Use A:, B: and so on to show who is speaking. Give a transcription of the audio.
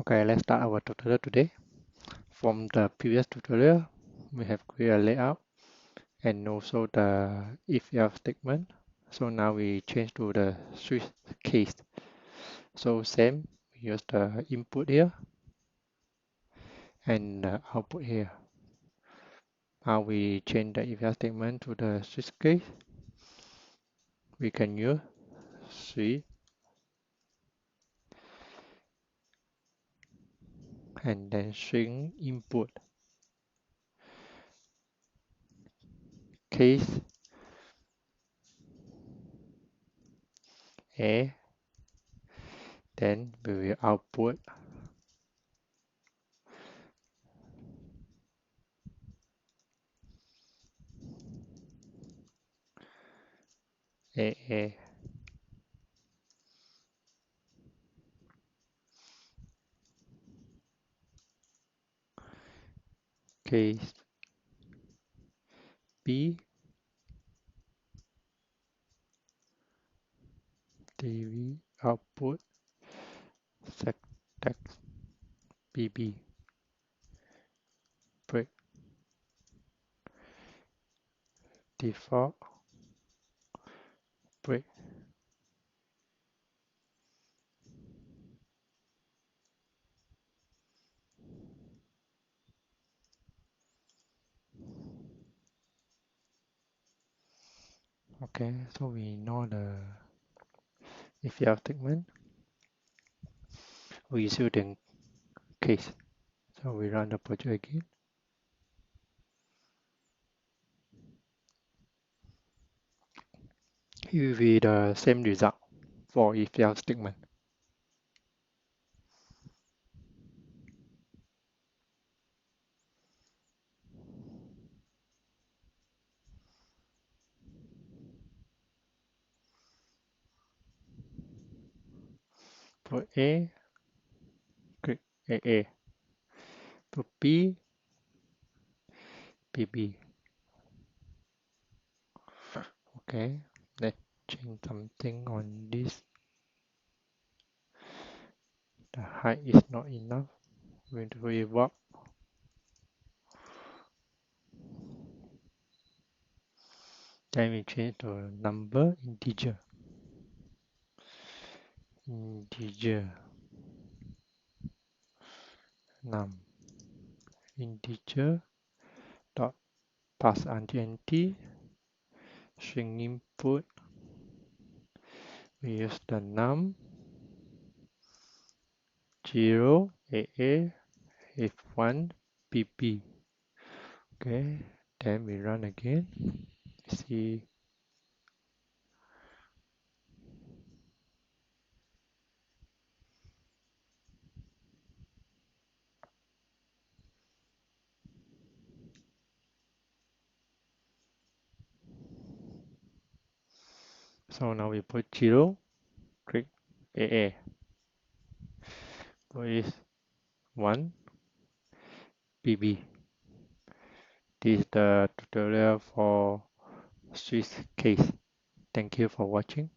A: Okay, let's start our tutorial today. From the previous tutorial, we have created a layout and also the if-else statement. So now we change to the switch case. So same, we use the input here and the output here. How we change the if-else statement to the switch case? We can use switch and then string input case A, then we will output A case B TV output set text BB break default break. Okay, so we know the if else statement. We use the case. So we run the project again. Here will be the same result for if else statement. For A, click AA. For B, BB. Okay, let's change something on this. The height is not enough. We need to rework. Then we change to number integer. Integer num integer dot pass empty string input. We use the num 0 AA if 1 pp. Okay, then we run again. See, so now we put 0, click AA. Put 1 pp. This is the tutorial for switch case. Thank you for watching.